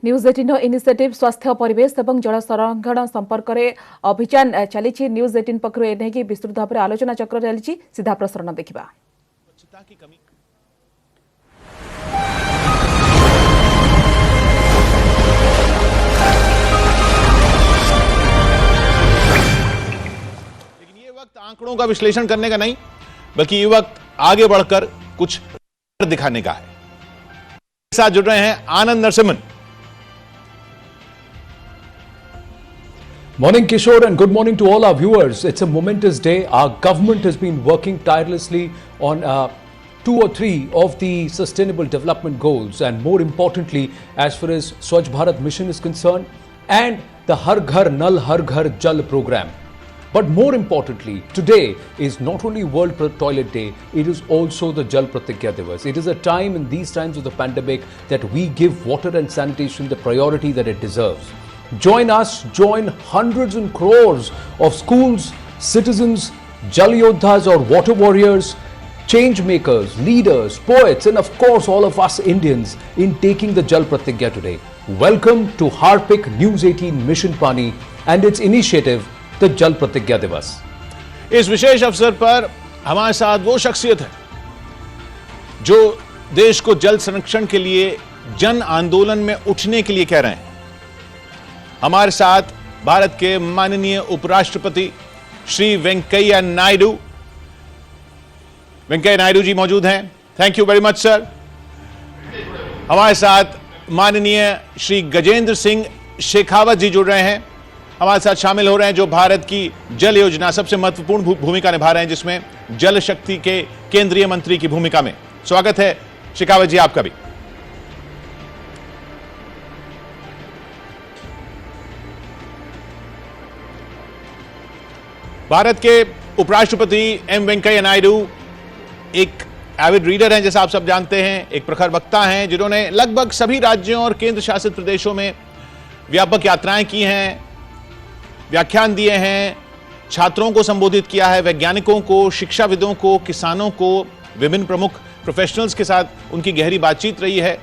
News 18 initiative स्वास्थ्य परिवेश और जल संरक्षण संपर्क में अभियान चली। न्यूज 18 पक्षर एने विस्तृत भाव में आलोचना चक्र चली। सीधा प्रसारण देखा। लेकिन ये वक्त आंकड़ों का विश्लेषण करने का नहीं, बल्कि ये वक्त आगे बढ़कर कुछ दिखाने का है। साथ जुड़ रहे हैं आनंद Narasimhan. Morning Kishore and good morning to all our viewers. It's a momentous day. Our government has been working tirelessly on 2 or 3 of the sustainable development goals, and more importantly as far as Swachh Bharat mission is concerned and the Har Ghar Nal Har Ghar Jal program. But more importantly, today is not only World Toilet Day, it is also the Jal Pratigya Divas. It is a time in these times of the pandemic that we give water and sanitation the priority that it deserves. Join us, join hundreds and crores of schools, citizens, Jal Yodhas or water warriors, change makers, leaders, poets, and of course all of us Indians in taking the Jal Pratigya today. Welcome to Harpik News 18 Mission Pani and its initiative, the Jal Pratigya Divas. इस विशेष अवसर पर हमारे साथ वो शख्सियत है जो देश को जल संरक्षण के लिए जन आंदोलन में उठने के लिए कह रहे हैं। हमारे साथ भारत के माननीय उपराष्ट्रपति श्री वेंकैया नायडू जी मौजूद हैं। Thank you very much sir. हमारे साथ माननीय श्री गजेंद्र सिंह शेखावत जी जुड़ रहे हैं, हमारे साथ शामिल हो रहे हैं, जो भारत की जल योजना सबसे महत्वपूर्ण भूमिका निभा रहे हैं, जिसमें जल शक्ति के केंद्रीय मंत्री की भूमिका में। स्वागत है शेखावत जी आपका भी। भारत के उपराष्ट्रपति एम वेंकैया नायडू एक एविड रीडर हैं, जैसा आप सब जानते हैं, एक प्रखर वक्ता हैं, जिन्होंने लगभग सभी राज्यों और केंद्र शासित प्रदेशों में व्यापक यात्राएं की हैं, व्याख्यान दिए हैं, छात्रों को संबोधित किया है, वैज्ञानिकों को, शिक्षाविदों को, किसानों को, विभिन्न प्रमुख प्रोफेशनल्स के साथ उनकी गहरी बातचीत रही है।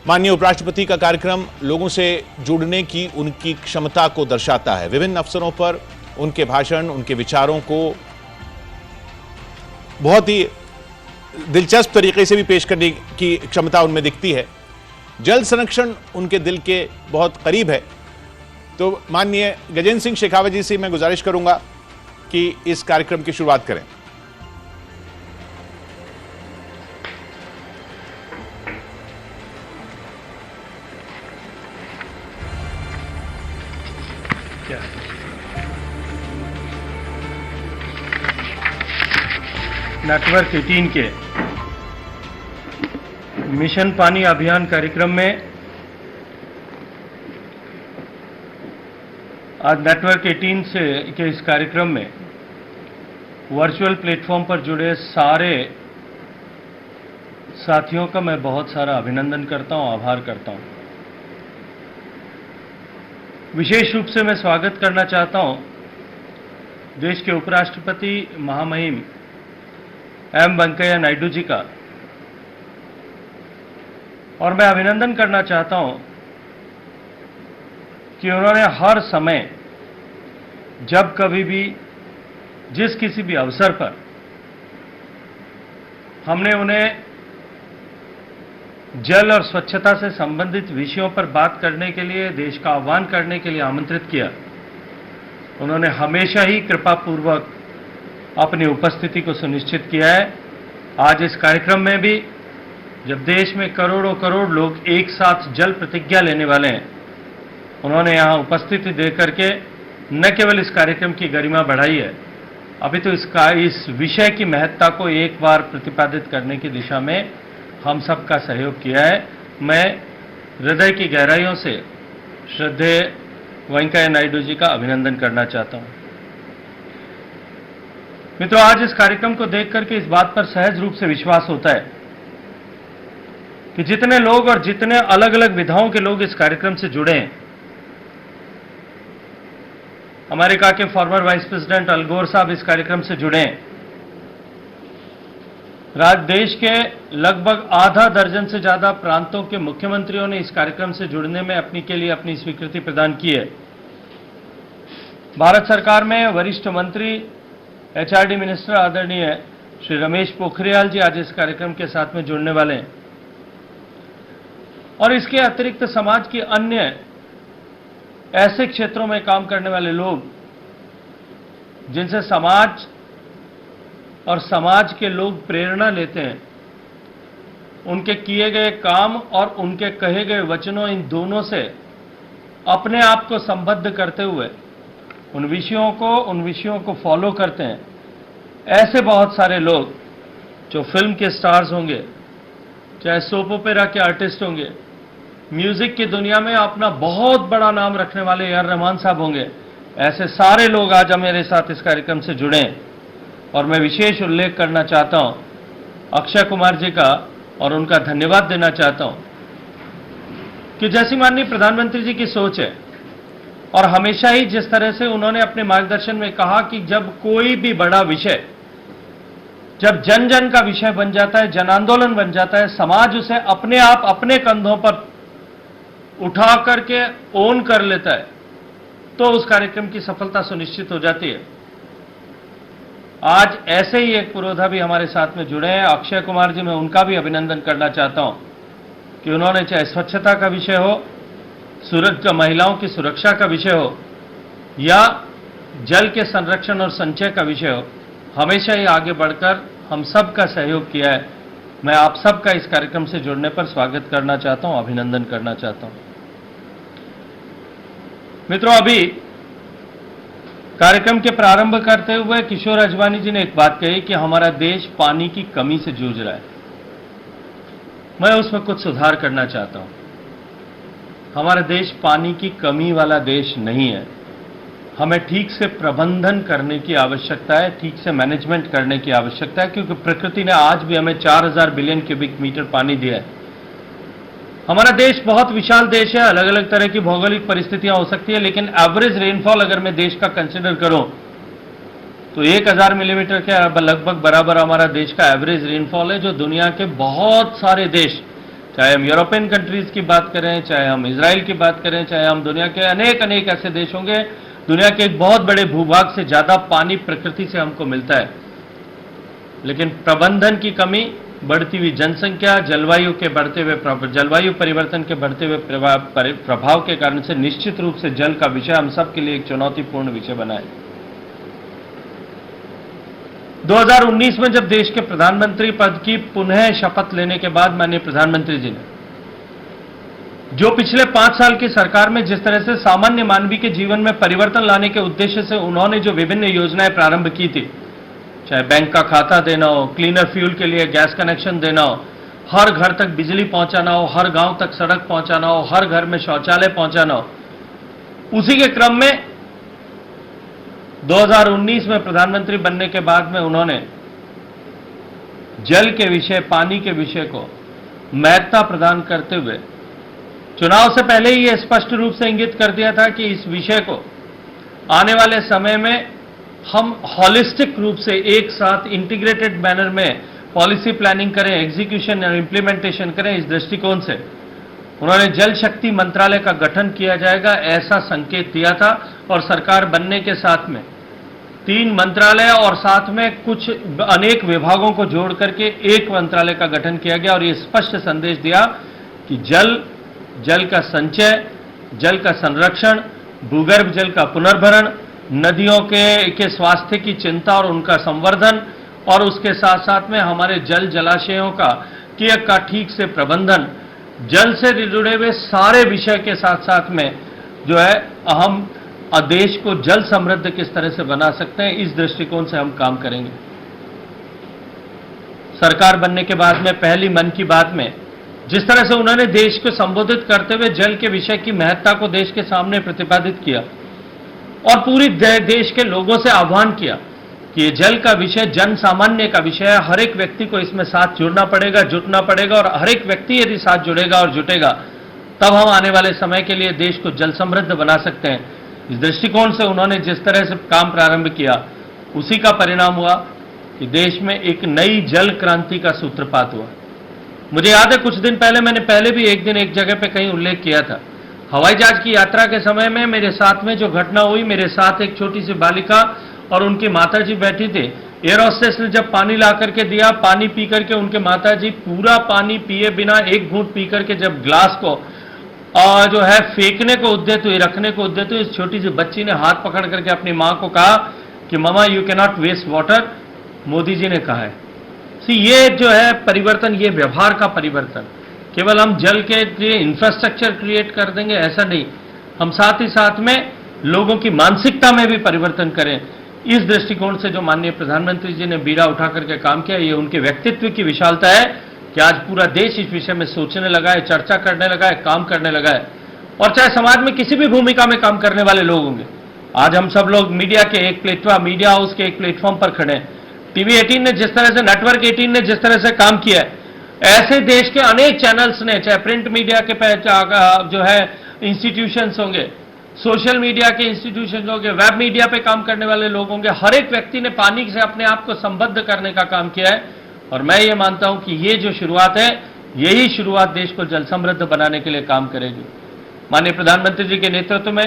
माननीय उपराष्ट्रपति का कार्यक्रम लोगों से जुड़ने की उनकी क्षमता को दर्शाता है। विभिन्न अवसरों पर उनके भाषण, उनके विचारों को बहुत ही दिलचस्प तरीके से भी पेश करने की क्षमता उनमें दिखती है। जल संरक्षण उनके दिल के बहुत करीब है। तो माननीय गजेंद्र सिंह शेखावत जी से मैं गुजारिश करूंगा कि इस कार्यक्रम की शुरुआत करें। नेटवर्क 18 के मिशन पानी अभियान कार्यक्रम में आज नेटवर्क 18 के इस कार्यक्रम में वर्चुअल प्लेटफॉर्म पर जुड़े सारे साथियों का मैं बहुत सारा अभिनंदन करता हूं, आभार करता हूं। विशेष रूप से मैं स्वागत करना चाहता हूं देश के उपराष्ट्रपति महामहिम एम वेंकैया नायडू जी का, और मैं अभिनंदन करना चाहता हूं कि उन्होंने हर समय, जब कभी भी, जिस किसी भी अवसर पर हमने उन्हें जल और स्वच्छता से संबंधित विषयों पर बात करने के लिए, देश का आह्वान करने के लिए आमंत्रित किया, उन्होंने हमेशा ही कृपापूर्वक अपनी उपस्थिति को सुनिश्चित किया है। आज इस कार्यक्रम में भी, जब देश में करोड़ों करोड़ लोग एक साथ जल प्रतिज्ञा लेने वाले हैं, उन्होंने यहाँ उपस्थिति दे करके न केवल इस कार्यक्रम की गरिमा बढ़ाई है, अभी तो इस विषय की महत्ता को एक बार प्रतिपादित करने की दिशा में हम सब का सहयोग किया है। मैं हृदय की गहराइयों से श्रद्धेय वेंकैया नायडू जी का अभिनंदन करना चाहता हूं। मित्रों, आज इस कार्यक्रम को देख करके इस बात पर सहज रूप से विश्वास होता है कि जितने लोग और जितने अलग अलग विधाओं के लोग इस कार्यक्रम से जुड़े हैं, अमेरिका के फॉर्मर वाइस प्रेसिडेंट अल गोर साहब इस कार्यक्रम से जुड़े हैं, देश के लगभग आधा दर्जन से ज्यादा प्रांतों के मुख्यमंत्रियों ने इस कार्यक्रम से जुड़ने में अपनी स्वीकृति प्रदान की है। भारत सरकार में वरिष्ठ मंत्री एचआरडी मिनिस्टर आदरणीय श्री रमेश पोखरियाल जी आज इस कार्यक्रम के साथ में जुड़ने वाले हैं और इसके अतिरिक्त समाज की अन्य ऐसे क्षेत्रों में काम करने वाले लोग जिनसे समाज और समाज के लोग प्रेरणा लेते हैं, उनके किए गए काम और उनके कहे गए वचनों, इन दोनों से अपने आप को संबद्ध करते हुए उन विषयों को फॉलो करते हैं। ऐसे बहुत सारे लोग जो फिल्म के स्टार्स होंगे, चाहे सोप ओपेरा के आर्टिस्ट होंगे, म्यूजिक की दुनिया में अपना बहुत बड़ा नाम रखने वाले ए आर रहमान साहब होंगे, ऐसे सारे लोग आज मेरे साथ इस कार्यक्रम से जुड़े हैं। और मैं विशेष उल्लेख करना चाहता हूं अक्षय कुमार जी का और उनका धन्यवाद देना चाहता हूं कि जैसी माननीय प्रधानमंत्री जी की सोच है और हमेशा ही जिस तरह से उन्होंने अपने मार्गदर्शन में कहा कि जब कोई भी बड़ा विषय जब जन जन का विषय बन जाता है, जन आंदोलन बन जाता है, समाज उसे अपने आप अपने कंधों पर उठा करके ओन कर लेता है, तो उस कार्यक्रम की सफलता सुनिश्चित हो जाती है। आज ऐसे ही एक पुरोधा भी हमारे साथ में जुड़े हैं, अक्षय कुमार जी, मैं उनका भी अभिनंदन करना चाहता हूं कि उन्होंने चाहे स्वच्छता का विषय हो, महिलाओं की सुरक्षा का विषय हो या जल के संरक्षण और संचय का विषय हो, हमेशा ही आगे बढ़कर हम सब का सहयोग किया है। मैं आप सबका इस कार्यक्रम से जुड़ने पर स्वागत करना चाहता हूं, अभिनंदन करना चाहता हूं। मित्रों, अभी कार्यक्रम के प्रारंभ करते हुए किशोर अजवानी जी ने एक बात कही कि हमारा देश पानी की कमी से जूझ रहा है। मैं उसमें कुछ सुधार करना चाहता हूं। हमारा देश पानी की कमी वाला देश नहीं है। हमें ठीक से प्रबंधन करने की आवश्यकता है, ठीक से मैनेजमेंट करने की आवश्यकता है, क्योंकि प्रकृति ने आज भी हमें 4000 बिलियन क्यूबिक मीटर पानी दिया है। हमारा देश बहुत विशाल देश है, अलग अलग तरह की भौगोलिक परिस्थितियां हो सकती है, लेकिन एवरेज रेनफॉल अगर मैं देश का कंसिडर करूं तो 1000 मिलीमीटर के लगभग बराबर हमारा देश का एवरेज रेनफॉल है, जो दुनिया के बहुत सारे देश, चाहे हम यूरोपियन कंट्रीज की बात करें, चाहे हम इजराइल की बात करें, चाहे हम दुनिया के अनेक ऐसे देश होंगे, दुनिया के एक बहुत बड़े भूभाग से ज्यादा पानी प्रकृति से हमको मिलता है। लेकिन प्रबंधन की कमी, बढ़ती हुई जनसंख्या, जलवायु परिवर्तन के बढ़ते हुए प्रभाव के कारण से निश्चित रूप से जल का विषय हम सब के लिए एक चुनौतीपूर्ण विषय बना है। 2019 में जब देश के प्रधानमंत्री पद की पुनः शपथ लेने के बाद माननीय प्रधानमंत्री जी ने जो पिछले 5 साल की सरकार में जिस तरह से सामान्य मानवीय के जीवन में परिवर्तन लाने के उद्देश्य से उन्होंने जो विभिन्न योजनाएं प्रारंभ की थी, चाहे बैंक का खाता देना हो, क्लीनर फ्यूल के लिए गैस कनेक्शन देना हो, हर घर तक बिजली पहुंचाना हो, हर गांव तक सड़क पहुंचाना हो, हर घर में शौचालय पहुंचाना हो, उसी के क्रम में 2019 में प्रधानमंत्री बनने के बाद में उन्होंने जल के विषय, पानी के विषय को महत्ता प्रदान करते हुए चुनाव से पहले ही यह स्पष्ट रूप से इंगित कर दिया था कि इस विषय को आने वाले समय में हम हॉलिस्टिक रूप से एक साथ इंटीग्रेटेड मैनर में पॉलिसी प्लानिंग करें, एग्जीक्यूशन और इंप्लीमेंटेशन करें। इस दृष्टिकोण से उन्होंने जल शक्ति मंत्रालय का गठन किया जाएगा, ऐसा संकेत दिया था और सरकार बनने के साथ में 3 मंत्रालय और साथ में कुछ अनेक विभागों को जोड़ करके एक मंत्रालय का गठन किया गया और यह स्पष्ट संदेश दिया कि जल का संचय, जल का संरक्षण, भूगर्भ जल का पुनर्भरण, नदियों के स्वास्थ्य की चिंता और उनका संवर्धन और उसके साथ साथ में हमारे जलाशयों का ठीक से प्रबंधन, जल से जुड़े हुए सारे विषय के साथ साथ में जो है हम देश को जल समृद्ध किस तरह से बना सकते हैं, इस दृष्टिकोण से हम काम करेंगे। सरकार बनने के बाद में पहली मन की बात में जिस तरह से उन्होंने देश को संबोधित करते हुए जल के विषय की महत्ता को देश के सामने प्रतिपादित किया और पूरी देश के लोगों से आह्वान किया कि ये जल का विषय जन सामान्य का विषय है, हर एक व्यक्ति को इसमें साथ जुड़ना पड़ेगा, जुटना पड़ेगा और हर एक व्यक्ति यदि साथ जुड़ेगा और जुटेगा तब हम आने वाले समय के लिए देश को जल समृद्ध बना सकते हैं। इस दृष्टिकोण से उन्होंने जिस तरह से काम प्रारंभ किया उसी का परिणाम हुआ कि देश में एक नई जल क्रांति का सूत्रपात हुआ। मुझे याद है कुछ दिन पहले मैंने पहले भी एक दिन एक जगह पे कहीं उल्लेख किया था। हवाई जहाज की यात्रा के समय में मेरे साथ में जो घटना हुई, मेरे साथ एक छोटी सी बालिका और उनकी माताजी बैठी थी। एयर होस्टेस ने जब पानी ला करके दिया, पानी पी करके उनके माताजी पूरा पानी पिए बिना एक घूंट पी करके जब ग्लास को जो है फेंकने को उद्यत हुई, रखने को उद्यत हुई, इस छोटी सी बच्ची ने हाथ पकड़ करके अपनी मां को कहा कि mama you can not waste water, Modi ji ने कहा है। ये जो है परिवर्तन, ये व्यवहार का परिवर्तन, केवल हम जल के लिए इंफ्रास्ट्रक्चर क्रिएट कर देंगे ऐसा नहीं, हम साथ ही साथ में लोगों की मानसिकता में भी परिवर्तन करें। इस दृष्टिकोण से जो माननीय प्रधानमंत्री जी ने बीड़ा उठा करके काम किया, ये उनके व्यक्तित्व की विशालता है कि आज पूरा देश इस विषय में सोचने लगा है, चर्चा करने लगा है, काम करने लगा है। और चाहे समाज में किसी भी भूमिका में काम करने वाले लोग होंगे, आज हम सब लोग मीडिया के एक प्लेटफॉर्म, मीडिया हाउस के एक प्लेटफॉर्म पर खड़े हैं। टीवी 18 ने जिस तरह से, नेटवर्क 18 ने जिस तरह से काम किया है, ऐसे देश के अनेक चैनल्स ने, चाहे प्रिंट मीडिया के जो है इंस्टीट्यूशंस होंगे, सोशल मीडिया के इंस्टीट्यूशंस होंगे, वेब मीडिया पे काम करने वाले लोग होंगे, हर एक व्यक्ति ने पानी से अपने आप को संबद्ध करने का काम किया है। और मैं ये मानता हूं कि ये जो शुरुआत है, यही शुरुआत देश को जल समृद्ध बनाने के लिए काम करेगी। माननीय प्रधानमंत्री जी के नेतृत्व में,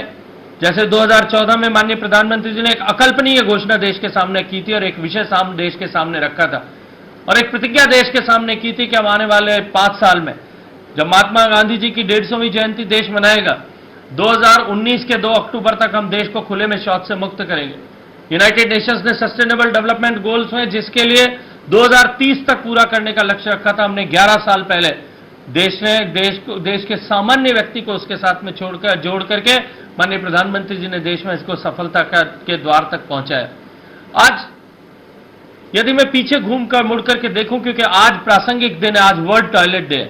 जैसे 2014 में माननीय प्रधानमंत्री जी ने एक अकल्पनीय घोषणा देश के सामने की थी और एक विषय देश के सामने रखा था और एक प्रतिज्ञा देश के सामने की थी कि हम आने वाले 5 साल में, जब महात्मा गांधी जी की 150वीं जयंती देश मनाएगा, 2019 के 2 अक्टूबर तक हम देश को खुले में शौच से मुक्त करेंगे। यूनाइटेड नेशंस ने सस्टेनेबल डेवलपमेंट गोल्स में, जिसके लिए 2030 तक पूरा करने का लक्ष्य रखा था, हमने 11 साल पहले देश के सामान्य व्यक्ति को उसके साथ में जोड़ करके माननीय प्रधानमंत्री जी ने देश में इसको सफलता के द्वार तक पहुंचाया। आज यदि मैं पीछे घूमकर मुड़ करके देखूं, क्योंकि आज प्रासंगिक दिन है, आज वर्ल्ड टॉयलेट डे है।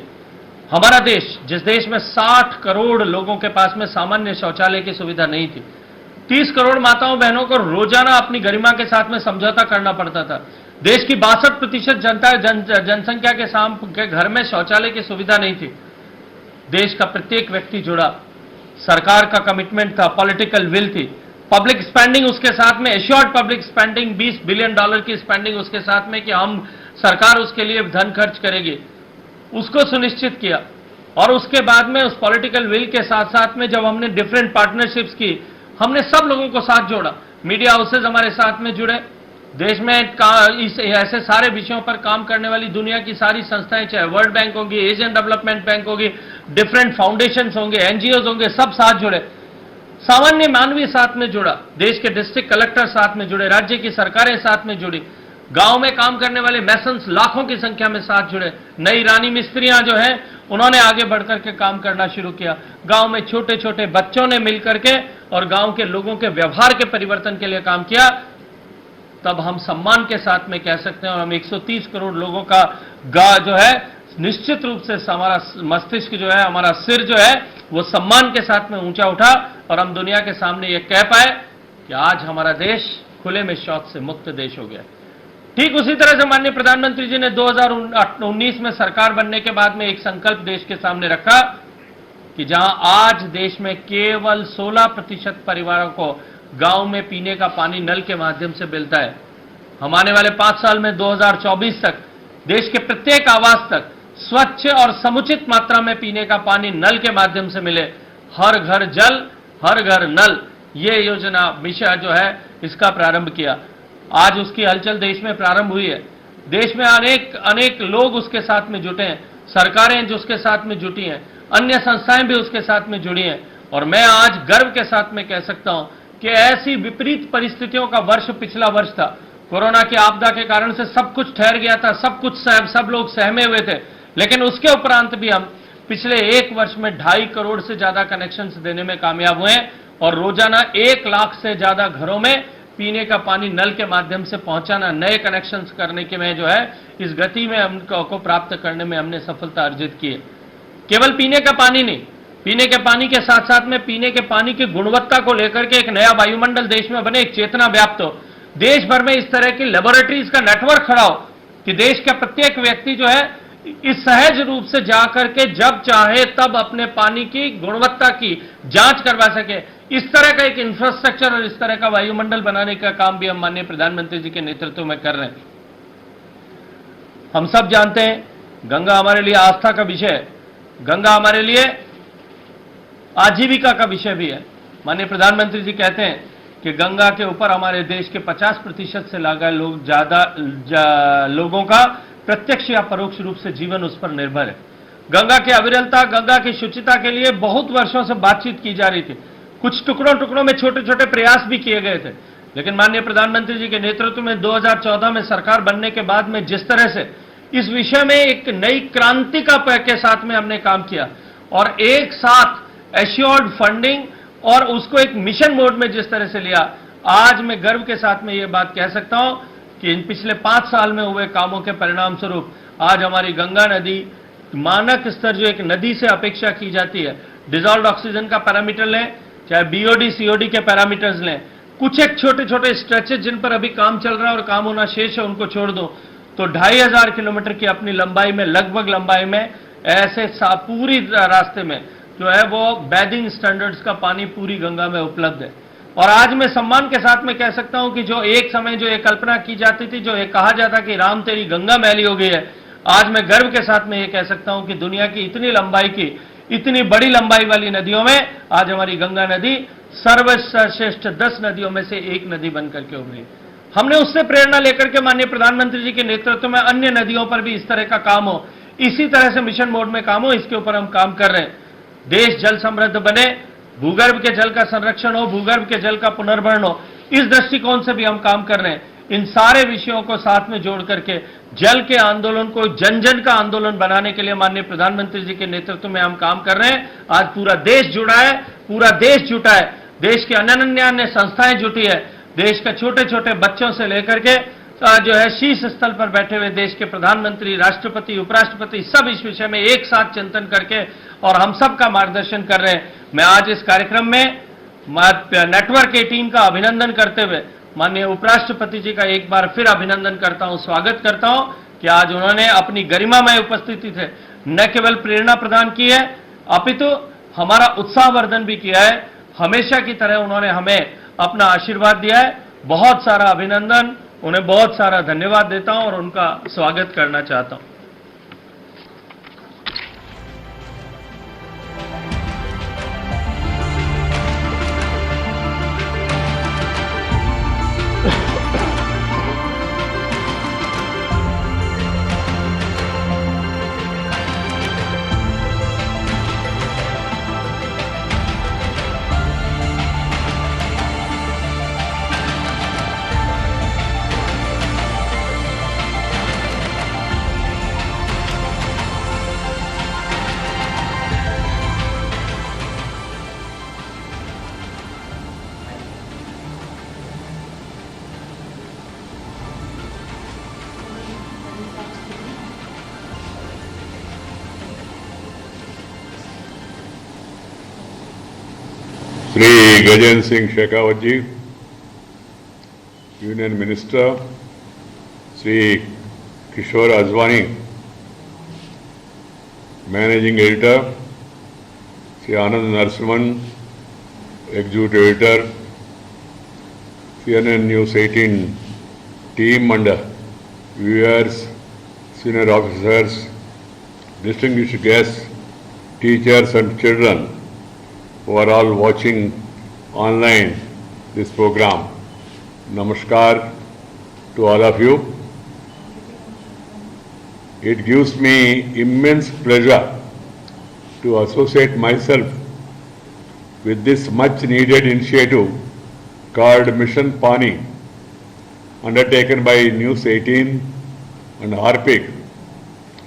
हमारा देश, जिस देश में 60 करोड़ लोगों के पास में सामान्य शौचालय की सुविधा नहीं थी, 30 करोड़ माताओं बहनों को रोजाना अपनी गरिमा के साथ में समझौता करना पड़ता था। देश की 62% जनसंख्या के घर में शौचालय की सुविधा नहीं थी। देश का प्रत्येक व्यक्ति जुड़ा, सरकार का कमिटमेंट था, पॉलिटिकल विल थी, पब्लिक स्पेंडिंग उसके साथ में, एश्योर्ड पब्लिक स्पेंडिंग, $20 बिलियन की स्पेंडिंग उसके साथ में कि हम, सरकार उसके लिए धन खर्च करेगी, उसको सुनिश्चित किया। और उसके बाद में उस पॉलिटिकल विल के साथ साथ में जब हमने डिफरेंट पार्टनरशिप्स की, हमने सब लोगों को साथ जोड़ा। मीडिया हाउसेज हमारे साथ में जुड़े, देश में ऐसे सारे विषयों पर काम करने वाली दुनिया की सारी संस्थाएं, चाहे वर्ल्ड बैंक होगी, एशियन डेवलपमेंट बैंक होगी, डिफरेंट फाउंडेशंस होंगे, एनजीओज होंगे, सब साथ जुड़े। सामान्य मानवीय साथ में जुड़ा, देश के डिस्ट्रिक्ट कलेक्टर साथ में जुड़े, राज्य की सरकारें साथ में जुड़ी, गांव में काम करने वाले मैसन्स लाखों की संख्या में साथ जुड़े, नई रानी मिस्त्रियां जो हैं उन्होंने आगे बढ़कर के काम करना शुरू किया, गांव में छोटे छोटे बच्चों ने मिलकर के और गांव के लोगों के व्यवहार के परिवर्तन के लिए काम किया। तब हम सम्मान के साथ में कह सकते हैं, और हम 130 करोड़ लोगों का जो है निश्चित रूप से हमारा मस्तिष्क जो है, हमारा सिर जो है, वो सम्मान के साथ में ऊंचा उठा और हम दुनिया के सामने ये कह पाए कि आज हमारा देश खुले में शौच से मुक्त देश हो गया। ठीक उसी तरह से माननीय प्रधानमंत्री जी ने 2019 में सरकार बनने के बाद में एक संकल्प देश के सामने रखा कि जहां आज देश में केवल 16% परिवारों को गांव में पीने का पानी नल के माध्यम से मिलता है, हम आने वाले 5 साल में 2024 तक देश के प्रत्येक आवास तक स्वच्छ और समुचित मात्रा में पीने का पानी नल के माध्यम से मिले। हर घर जल, हर घर नल, ये योजना मिशन जो है इसका प्रारंभ किया। आज उसकी हलचल देश में प्रारंभ हुई है। देश में अनेक लोग उसके साथ में जुटे हैं, सरकारें जो उसके साथ में जुटी हैं, अन्य संस्थाएं भी उसके साथ में जुड़ी हैं। और मैं आज गर्व के साथ में कह सकता हूं कि ऐसी विपरीत परिस्थितियों का वर्ष पिछला वर्ष था। कोरोना की आपदा के कारण से सब कुछ ठहर गया था, सब लोग सहमे हुए थे, लेकिन उसके उपरांत भी हम पिछले 1 वर्ष में 2.5 करोड़ से ज्यादा कनेक्शंस देने में कामयाब हुए हैं और रोजाना 1 लाख से ज्यादा घरों में पीने का पानी नल के माध्यम से पहुंचाना, नए कनेक्शंस करने के में जो है इस गति में हमको प्राप्त करने में हमने सफलता अर्जित की है। केवल पीने का पानी नहीं, पीने के पानी के साथ साथ में पीने के पानी की गुणवत्ता को लेकर के एक नया वायुमंडल देश में बने, एक चेतना व्याप्त हो, देश भर में इस तरह की लेबोरेटरीज का नेटवर्क खड़ा हो कि देश का प्रत्येक व्यक्ति जो है इस सहज रूप से जाकर के जब चाहे तब अपने पानी की गुणवत्ता की जांच करवा सके। इस तरह का एक इंफ्रास्ट्रक्चर और इस तरह का वायुमंडल बनाने का काम भी हम माननीय प्रधानमंत्री जी के नेतृत्व में कर रहे हैं। हम सब जानते हैं गंगा हमारे लिए आस्था का विषय है, गंगा हमारे लिए आजीविका का विषय भी है। माननीय प्रधानमंत्री जी कहते हैं कि गंगा के ऊपर हमारे देश के 50% से लगा लोग लोगों का प्रत्यक्ष या परोक्ष रूप से जीवन उस पर निर्भर है। गंगा की अविरलता, गंगा की शुचिता के लिए बहुत वर्षों से बातचीत की जा रही थी। कुछ टुकड़ों में छोटे छोटे प्रयास भी किए गए थे, लेकिन माननीय प्रधानमंत्री जी के नेतृत्व में 2014 में सरकार बनने के बाद में जिस तरह से इस विषय में एक नई क्रांति के साथ में हमने काम किया और एक साथ एश्योर्ड फंडिंग और उसको एक मिशन मोड में जिस तरह से लिया, आज मैं गर्व के साथ में यह बात कह सकता हूं कि इन पिछले 5 साल में हुए कामों के परिणाम स्वरूप आज हमारी गंगा नदी मानक स्तर जो एक नदी से अपेक्षा की जाती है, डिजॉल्व ऑक्सीजन का पैरामीटर लें, चाहे बीओडी सीओडी के पैरामीटर्स लें, कुछ एक छोटे छोटे स्ट्रेचेज जिन पर अभी काम चल रहा है और काम होना शेष है उनको छोड़ दो तो 2500 किलोमीटर की अपनी लंबाई में, लगभग लंबाई में ऐसे पूरी रास्ते में जो है वो बैदिंग स्टैंडर्ड्स का पानी पूरी गंगा में उपलब्ध है। और आज मैं सम्मान के साथ में कह सकता हूं कि जो एक समय जो एक कल्पना की जाती थी, जो एक कहा जाता कि राम तेरी गंगा मैली हो गई है, आज मैं गर्व के साथ में ये कह सकता हूं कि दुनिया की इतनी लंबाई की, इतनी बड़ी लंबाई वाली नदियों में आज हमारी गंगा नदी सर्वश्रेष्ठ 10 नदियों में से एक नदी बनकर के उभरी। हमने उससे प्रेरणा लेकर के माननीय प्रधानमंत्री जी के नेतृत्व में अन्य नदियों पर भी इस तरह का काम हो, इसी तरह से मिशन मोड में काम हो, इसके ऊपर हम काम कर रहे हैं। देश जल समृद्ध बने, भूगर्भ के जल का संरक्षण हो, भूगर्भ के जल का पुनर्भरण हो, इस दृष्टिकोण से भी हम काम कर रहे हैं। इन सारे विषयों को साथ में जोड़ करके जल के आंदोलन को जन जन का आंदोलन बनाने के लिए माननीय प्रधानमंत्री जी के नेतृत्व में हम काम कर रहे हैं। आज पूरा देश जुड़ा है, पूरा देश जुटा है, देश के अन्य संस्थाएं जुटी है, देश के छोटे छोटे बच्चों से लेकर के जो है शीर्ष स्थल पर बैठे हुए देश के प्रधानमंत्री, राष्ट्रपति, उपराष्ट्रपति सब इस विषय में एक साथ चिंतन करके और हम सब का मार्गदर्शन कर रहे हैं। मैं आज इस कार्यक्रम में नेटवर्क की टीम का अभिनंदन करते हुए माननीय उपराष्ट्रपति जी का एक बार फिर अभिनंदन करता हूं, स्वागत करता हूं कि आज उन्होंने अपनी गरिमामय उपस्थिति से न केवल प्रेरणा प्रदान की है अपितु हमारा उत्साहवर्धन भी किया है। हमेशा की तरह उन्होंने हमें अपना आशीर्वाद दिया है। बहुत सारा अभिनंदन, उन्हें बहुत सारा धन्यवाद देता हूं और उनका स्वागत करना चाहता हूं। Sri Gajen Singh Shekhawat ji, Union Minister, Sri Kishore Azwani, Managing Editor, Sri Anand Narasimhan, Executive Editor, CNN News 18 team and viewers, senior officers, distinguished guests, teachers and children who are all watching online this program. Namaskar to all of you. It gives me immense pleasure to associate myself with this much needed initiative called Mission Pani, undertaken by News 18 and Harpic,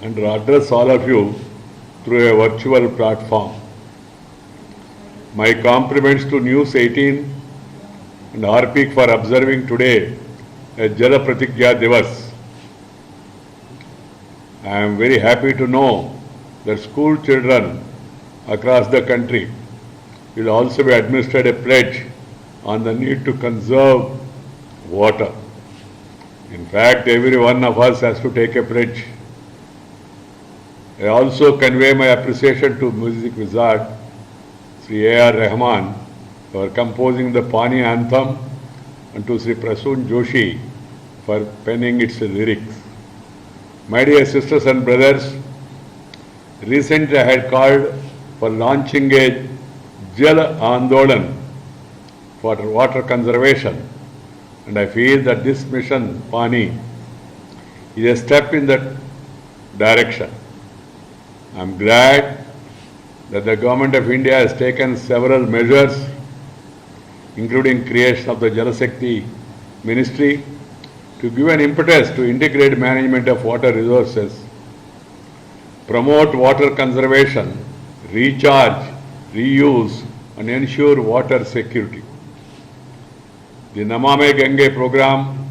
and address all of you through a virtual platform. My compliments to News 18 and Harpic for observing today as Jala Pratigya Divas. I am very happy to know that school children across the country will also be administered a pledge on the need to conserve water. In fact, every one of us has to take a pledge. I also convey my appreciation to music wizard Sri A.R. Rahman for composing the Pani anthem and to Sri Prasoon Joshi for penning its lyrics. My dear sisters and brothers, recently I had called for launching a Jal Andolan for water conservation, and I feel that this mission, Pani, is a step in that direction. I am glad that the Government of India has taken several measures, including creation of the Jal Shakti Ministry, to give an impetus to integrate management of water resources, promote water conservation, recharge, reuse, and ensure water security. The Namame Gange program,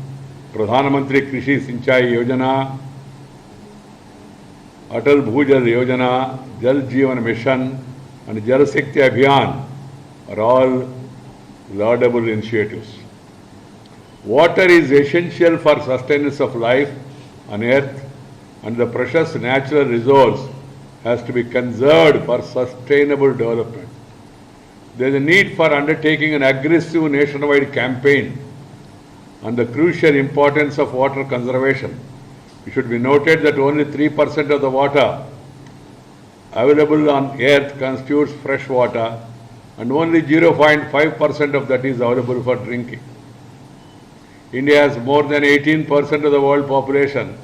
Pradhan Mantri Krishi Sinchai Yojana, Atal Bhujal Yojana, Jal Jeevan Mission, and Jal Shakti Abhiyan are all laudable initiatives. Water is essential for sustenance of life on earth, and the precious natural resource has to be conserved for sustainable development. There is a need for undertaking an aggressive nationwide campaign on the crucial importance of water conservation. It should be noted that only 3% of the water available on earth constitutes fresh water, and only 0.5% of that is available for drinking. India has more than 18% of the world population,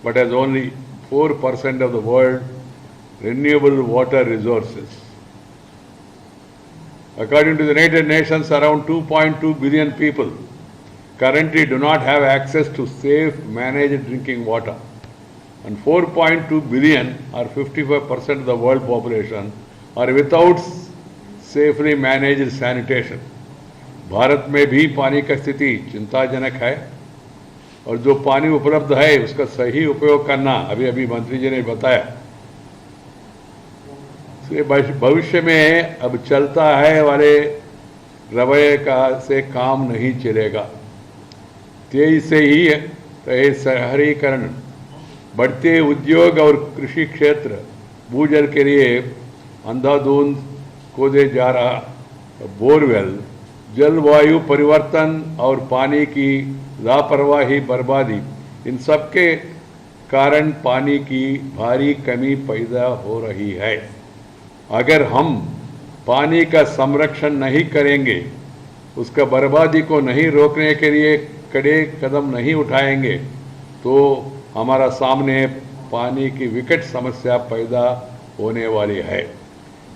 but has only 4% of the world renewable water resources. According to the United Nations, around 2.2 billion people currently do not have access to safe, managed drinking water, and 4.2 billion, or 55% of the world population, are without safely managed sanitation. Bharat में भी पानी की स्थिति चिंताजनक है, और जो पानी उपलब्ध है उसका सही उपयोग करना, अभी अभी मंत्री जी ने बताया, भविष्य में अब चलता है वाले रवैये का से काम नहीं चलेगा। तेजी से ही शहरीकरण, बढ़ते उद्योग और कृषि क्षेत्र, भूजल के लिए अंधाधुंध खोदे जा रहा बोरवेल, जलवायु परिवर्तन और पानी की लापरवाही बर्बादी, इन सब के कारण पानी की भारी कमी पैदा हो रही है। अगर हम पानी का संरक्षण नहीं करेंगे, उसका बर्बादी को नहीं रोकने के लिए कड़े कदम नहीं उठाएंगे, तो हमारा सामने पानी की विकट समस्या पैदा होने वाली है।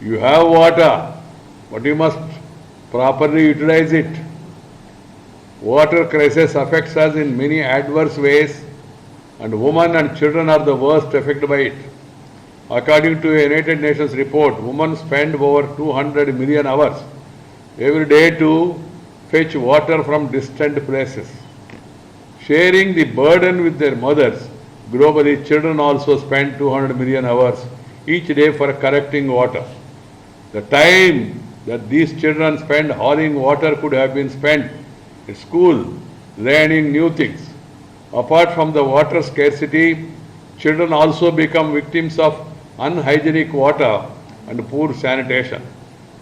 You have water, but you must properly utilize it. Water crisis affects us in many adverse ways, and women and children are the worst affected by it. According to a United Nations report, women spend over 200 million hours every day to fetch water from distant places. Sharing the burden with their mothers, globally children also spend 200 million hours each day for collecting water. The time that these children spend hauling water could have been spent at school, learning new things. Apart from the water scarcity, children also become victims of unhygienic water and poor sanitation.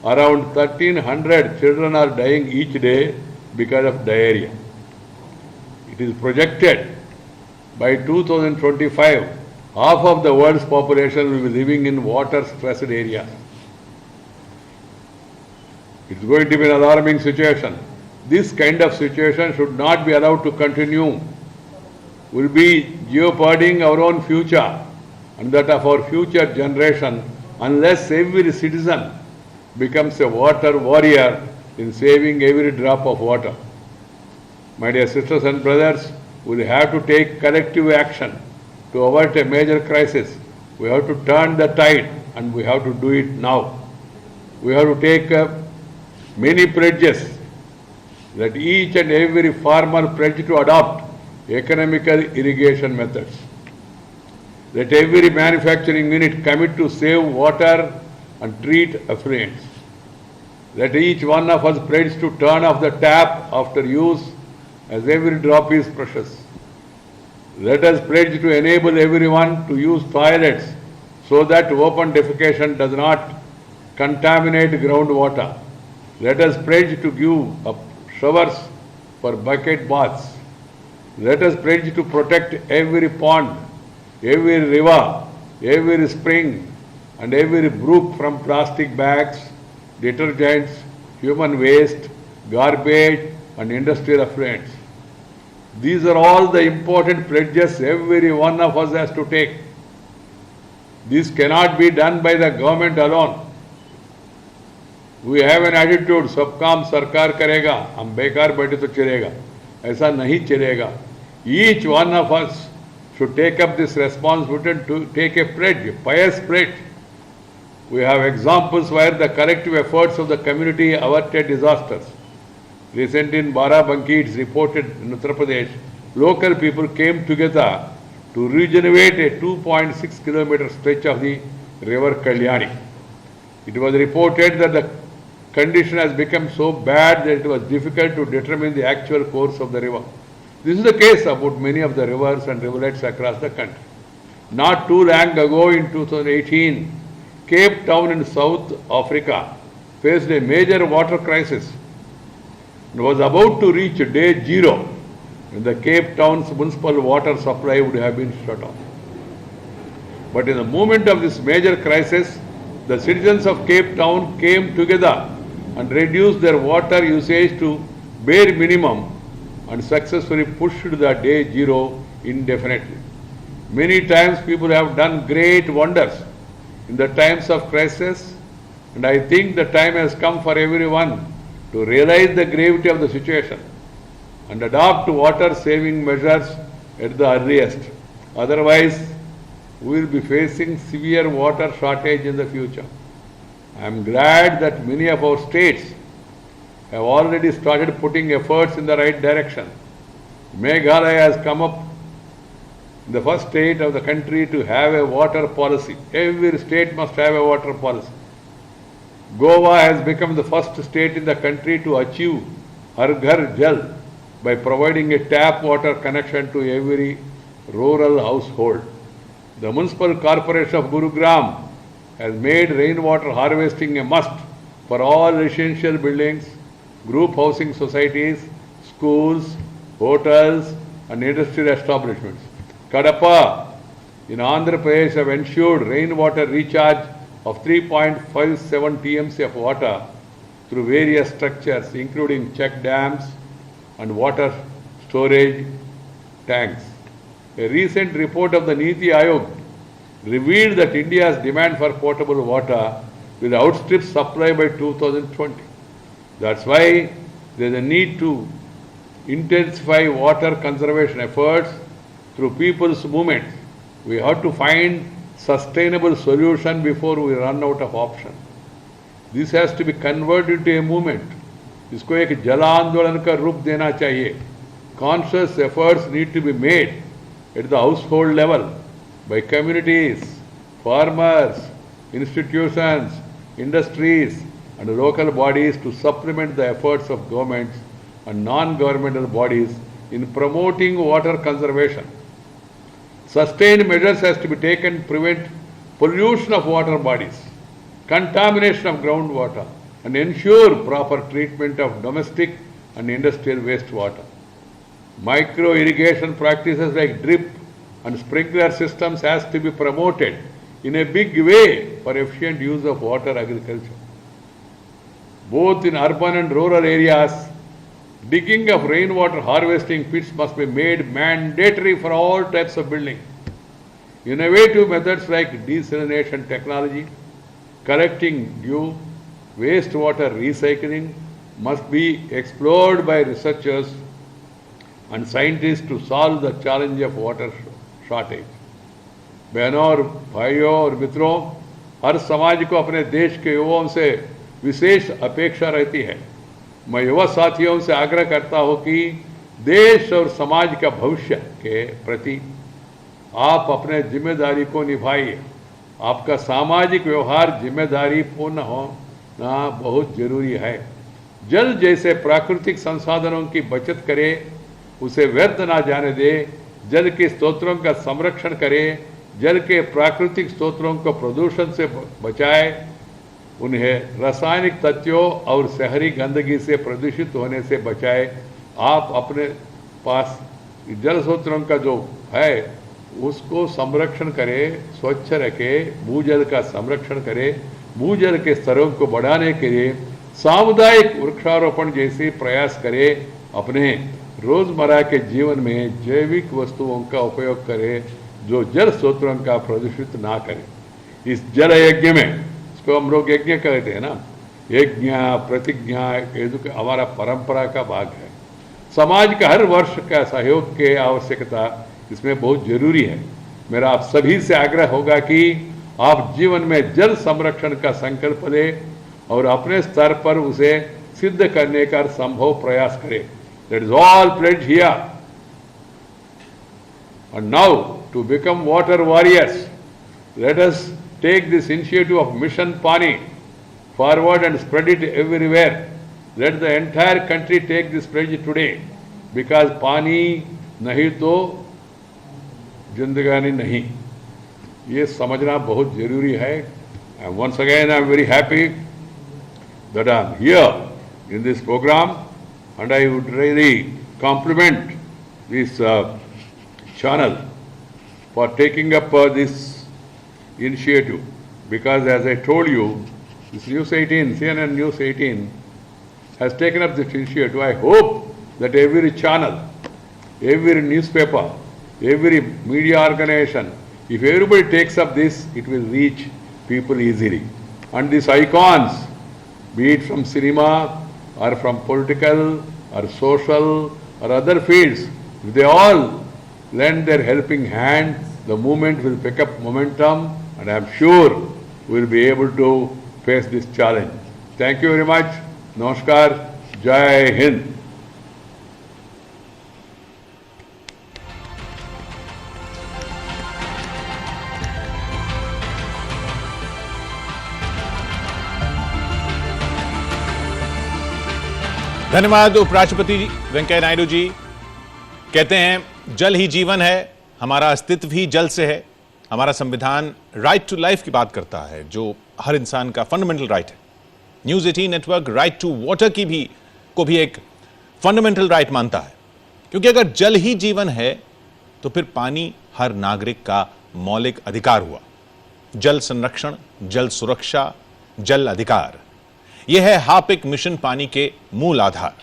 Around 1,300 children are dying each day because of diarrhea. It is projected by 2025, half of the world's population will be living in water-stressed areas. It's going to be an alarming situation. This kind of situation should not be allowed to continue. We'll be jeopardizing our own future and that of our future generation unless every citizen becomes a water warrior in saving every drop of water. My dear sisters and brothers, we'll have to take collective action to avert a major crisis. We have to turn the tide, and we have to do it now. We have to take many pledges, that each and every farmer pledge to adopt economical irrigation methods. Let every manufacturing unit commit to save water and treat effluents. Let each one of us pledge to turn off the tap after use, as every drop is precious. Let us pledge to enable everyone to use toilets so that open defecation does not contaminate groundwater. Let us pledge to give up showers for bucket baths. Let us pledge to protect every pond every river, every spring, and every brook from plastic bags, detergents, human waste, garbage, and industrial effluents. These are all the important pledges every one of us has to take. This cannot be done by the government alone. We have an attitude, सब काम सरकार करेगा, हम बेकार बैठे तो चलेगा. ऐसा नहीं चलेगा. Each one of us should take up this responsibility to take a pledge, a pious pledge. We have examples where the collective efforts of the community averted disasters. Recently in Barabanki, it's reported in Uttar Pradesh, local people came together to regenerate a 2.6 kilometer stretch of the river Kalyani. It was reported that the condition has become so bad that it was difficult to determine the actual course of the river. This is the case about many of the rivers and rivulets across the country. Not too long ago in 2018, Cape Town in South Africa faced a major water crisis and was about to reach day zero when the Cape Town's municipal water supply would have been shut off. But in the moment of this major crisis, the citizens of Cape Town came together and reduced their water usage to bare minimum and successfully pushed the day zero indefinitely. Many times people have done great wonders in the times of crisis, and I think the time has come for everyone to realize the gravity of the situation and adopt water-saving measures at the earliest. Otherwise, we will be facing severe water shortage in the future. I am glad that many of our states have already started putting efforts in the right direction. Meghalaya has come up the first state of the country to have a water policy. Every state must have a water policy. Goa has become the first state in the country to achieve Har Ghar Jal by providing a tap water connection to every rural household. The Municipal Corporation of Gurugram has made rainwater harvesting a must for all residential buildings, group housing societies, schools, hotels, and industrial establishments. Kadapa in Andhra Pradesh have ensured rainwater recharge of 3.57 TMC of water through various structures including check dams and water storage tanks. A recent report of the Niti Aayog revealed that India's demand for potable water will outstrip supply by 2020. That's why there is a need to intensify water conservation efforts through people's movement. We have to find sustainable solution before we run out of options. This has to be converted into a movement. इसको एक जल आंदोलन का रूप देना चाहिए. Conscious efforts need to be made at the household level by communities, farmers, institutions, industries, and local bodies to supplement the efforts of governments and non-governmental bodies in promoting water conservation. Sustained measures has to be taken to prevent pollution of water bodies, contamination of groundwater, and ensure proper treatment of domestic and industrial wastewater. Micro irrigation practices like drip and sprinkler systems has to be promoted in a big way for efficient use of water agriculture. Both in urban and rural areas, digging of rainwater harvesting pits must be made mandatory for all types of building. Innovative methods like desalination technology, collecting dew, wastewater recycling must be explored by researchers and scientists to solve the challenge of water shortage. बहनों और भाइयों और मित्रों, हर समाज को अपने देश के युवाओं से विशेष अपेक्षा रहती है. मैं युवा साथियों से आग्रह करता हूं कि देश और समाज का भविष्य के प्रति आप अपने जिम्मेदारी को निभाइए. आपका सामाजिक व्यवहार जिम्मेदारी पूर्ण होना बहुत जरूरी है. जल जैसे प्राकृतिक संसाधनों की बचत करें, उसे व्यर्थ ना जाने दे. जल के स्रोतों का संरक्षण करें, जल के प्राकृतिक स्रोतों को प्रदूषण से बचाएं, उन्हें रासायनिक तत्वों और शहरी गंदगी से प्रदूषित होने से बचाएं. आप अपने पास जल स्रोतों का जो है उसको संरक्षण करे, स्वच्छ रखे, भूजल का संरक्षण करे, भूजल के स्तरों को बढ़ाने के लिए सामुदायिक वृक्षारोपण जैसे प्रयास करे, अपने रोजमर्रा के जीवन में जैविक वस्तुओं का उपयोग करे जो जल स्रोतों का प्रदूषित ना करे। इस जल यज्ञ में, इसको हम लोग यज्ञ कहते हैं ना, यज्ञ प्रतिज्ञा ये तो हमारा परंपरा का भाग है। समाज का हर वर्ष का सहयोग की आवश्यकता इसमें बहुत जरूरी है। मेरा आप सभी से आग्रह होगा कि आप जीवन में जल संरक्षण का संकल्प लें और अपने स्तर पर उसे सिद्ध करने का संभव प्रयास करें। That is all pledged here. And now, to become water warriors, let us take this initiative of Mission Pani forward and spread it everywhere. Let the entire country take this pledge today, because पानी नहीं तो जिंदगानी नहीं, ये समझना बहुत जरूरी है। And once again, I am very happy that I am here in this program, and I would really compliment this channel for taking up this initiative, because as I told you, this News 18, CNN News 18 has taken up this initiative. I hope that every channel, every newspaper, every media organization, if everybody takes up this, it will reach people easily. And these icons, be it from cinema or from political or social or other fields, if they all lend their helping hand, the movement will pick up momentum, and I am sure we will be able to face this challenge. Thank you very much. Namaskar. Jai Hind. धन्यवाद उपराष्ट्रपति वेंकैया नायडू जी। कहते हैं जल ही जीवन है, हमारा अस्तित्व ही जल से है। हमारा संविधान राइट टू लाइफ की बात करता है, जो हर इंसान का फंडामेंटल राइट है। News 18 network right to water को भी एक फंडामेंटल राइट मानता है, क्योंकि अगर जल ही जीवन है तो फिर पानी हर नागरिक का मौलिक अधिकार हुआ। जल संरक्षण, जल सुरक्षा, जल अधिकार, यह है हापिक मिशन पानी के मूल आधार।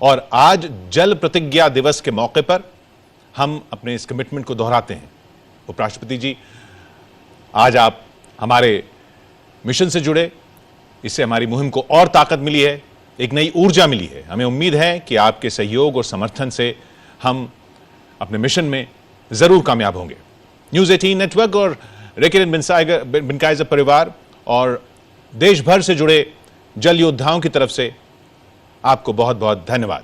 और आज जल प्रतिज्ञा दिवस के मौके पर हम अपने इस कमिटमेंट को दोहराते हैं। उपराष्ट्रपति जी, आज आप हमारे मिशन से जुड़े, इससे हमारी मुहिम को और ताकत मिली है, एक नई ऊर्जा मिली है। हमें उम्मीद है कि आपके सहयोग और समर्थन से हम अपने मिशन में जरूर कामयाब होंगे। न्यूज़ 18 नेटवर्क और रेकिन बिनकाइजर परिवार और देश भर से जुड़े जल योद्धाओं की तरफ से आपको बहुत बहुत धन्यवाद।